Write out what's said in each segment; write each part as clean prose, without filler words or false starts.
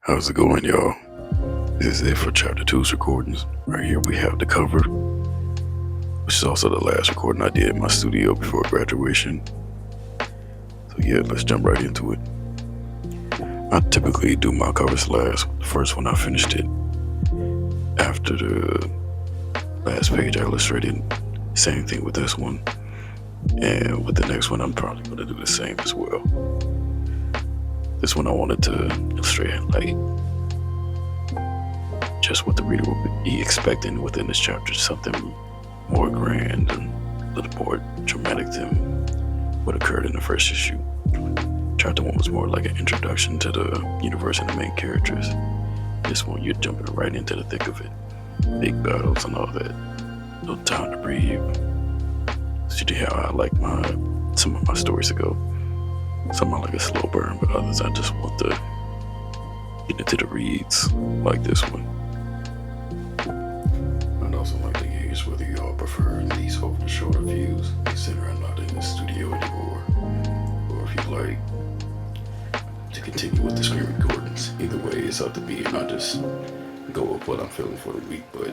How's it going, y'all? This is it for Chapter 2's recordings. Right here we have the cover, which is also the last recording I did in my studio before graduation. So yeah, let's jump right into it. I typically do my covers last. The first one I finished it after the last page I illustrated. Same thing with this one. And with the next one, I'm probably going to do the same as well. This one I wanted to illustrate like just what the reader will be expecting within this chapter, something more grand and a little more dramatic than what occurred in the first issue. Chapter 1 was more like an introduction to the universe and the main characters. This one, you're jumping right into the thick of it. Big battles and all that. No time to breathe. See how I like some of my stories to go. Some I like a slow burn, but others I just want to get into the reads, like this one. I'd also like to gauge whether you all prefer these over the shorter views, considering I'm not in the studio anymore, or if you like to continue with the screen recordings. Either way, it's up to me, and I just go with what I'm feeling for the week, but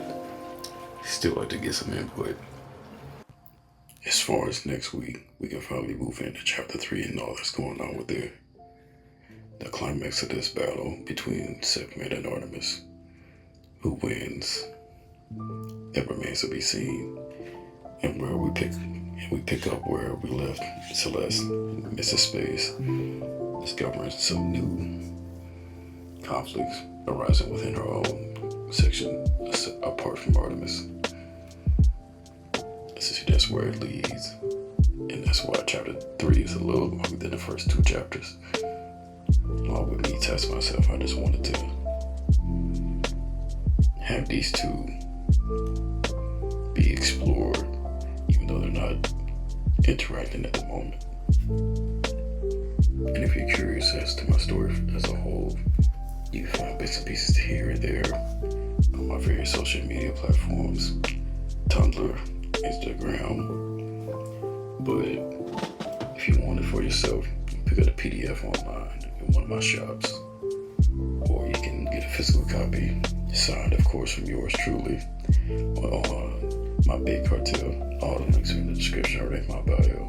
still like to get some input. As far as next week, we can finally move into Chapter 3 and all that's going on with the climax of this battle between Sekhmet and Artemis. Who wins? That remains to be seen. And where we pick up where we left Celeste, Mrs. Space, discovering some new conflicts arising within her own section apart from Artemis. That's where it leads, and that's why Chapter 3 is a little longer than the first two chapters. Along with me testing myself, I just wanted to have these two be explored, even though they're not interacting at the moment. And if you're curious as to my story as a whole, you can find bits and pieces here and there on my various social media platforms, Tumblr, Instagram. But if you want it for yourself, you can pick up a PDF online in one of my shops, or you can get a physical copy signed, of course, from yours truly on my big cartel. All the links are in the description or in my bio.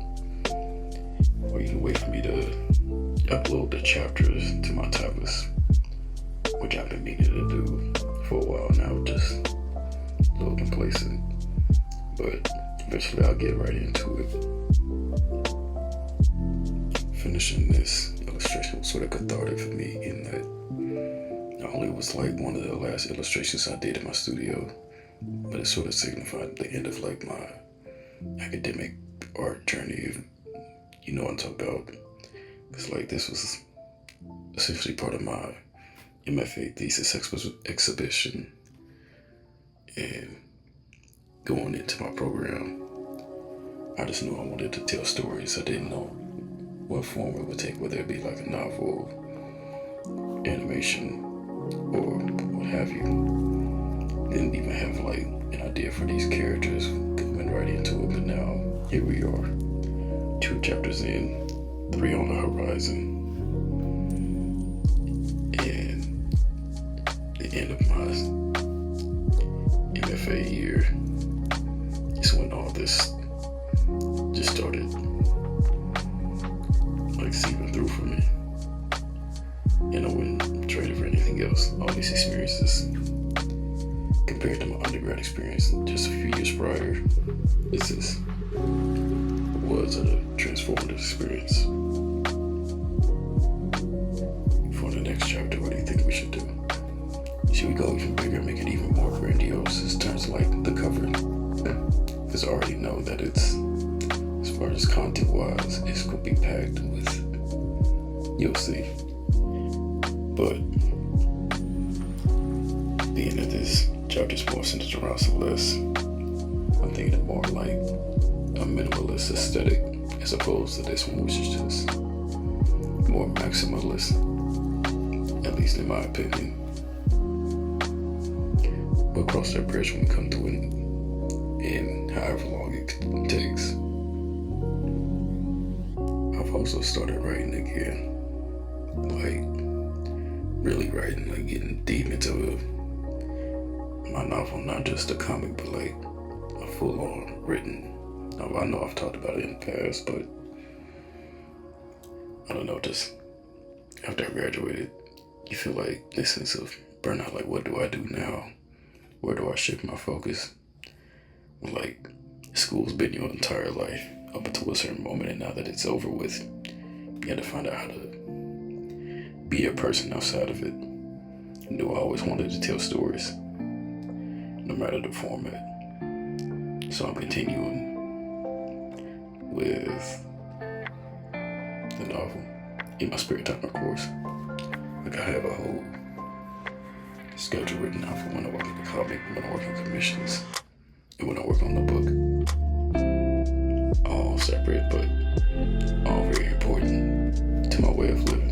Or you can wait for me to upload the chapters to my tablets, which I've been meaning to do for a while now, just a little complacent. But eventually I'll get right into it. Finishing this illustration was sort of cathartic for me in that not only was like one of the last illustrations I did in my studio, but it sort of signified the end of like my academic art journey, if you know what I'm talking about. Because like this was essentially part of my MFA thesis exhibition, and going into my program, I just knew I wanted to tell stories. I didn't know what form it would take, whether it be like a novel, animation, or what have you. Didn't even have like an idea for these characters coming right into it, but now here we are, 2 chapters in, 3 on the horizon, and the end of my MFA year. So when all this just started like seeping through for me, and I wouldn't trade it for anything else. All these experiences compared to my undergrad experience just a few years prior, this was a transformative experience. For the next chapter, what do you think we should do? Should we go even bigger, make it even more grandiose in terms of like the cover? Because I already know that it's, as far as content-wise, it's going to be packed with, you'll see. But being that this chapter is more centered around Celeste, I'm thinking more like a minimalist aesthetic, as opposed to this one, which is just more maximalist, at least in my opinion. We'll cross that bridge when we come to it, in however long it takes. I've also started writing again. Like really writing, like getting deep into my novel, not just a comic, but like a full-on written novel. I know I've talked about it in the past, but I don't know, just after I graduated, you feel like this sense of burnout, like what do I do now? Where do I shift my focus? Like, school's been your entire life up until a certain moment, and now that it's over with, you had to find out how to be a person outside of it. I knew I always wanted to tell stories, no matter the format. So I'm continuing with the novel in my spare time, of course. Like, I have a whole schedule written out for when I work on the comic, when I work on commissions, and when I work on the book. All separate, but all very important to my way of living.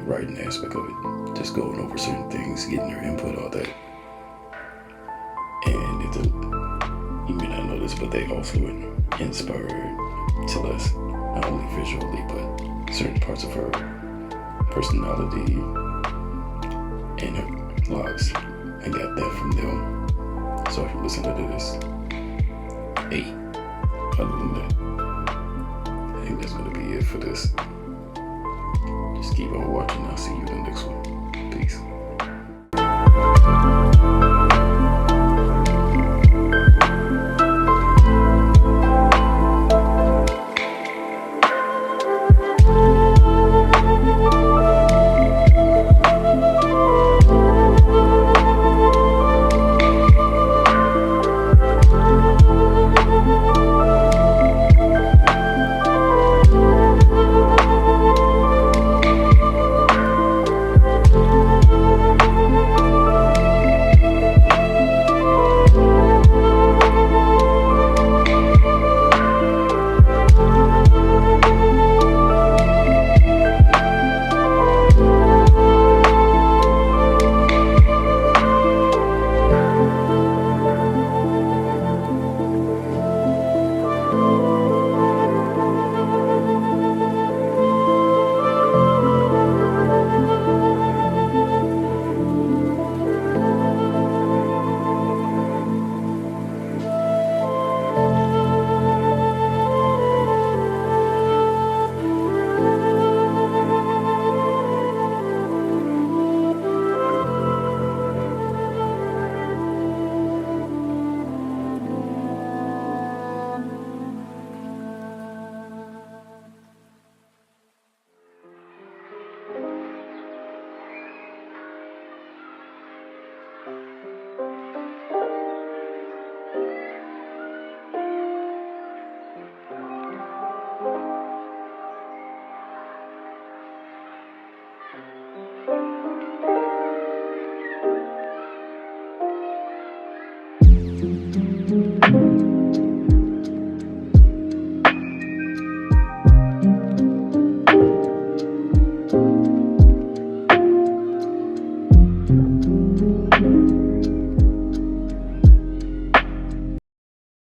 Writing aspect of it, just going over certain things, getting your input, all that. And you may not know this, but they also inspired Celeste, not only visually, but certain parts of her personality and her vlogs. I got that from them. So if you listen to this, hey, other than that, I think that's going to be it for this. Just keep on watching. I'll see you in the next one. Peace.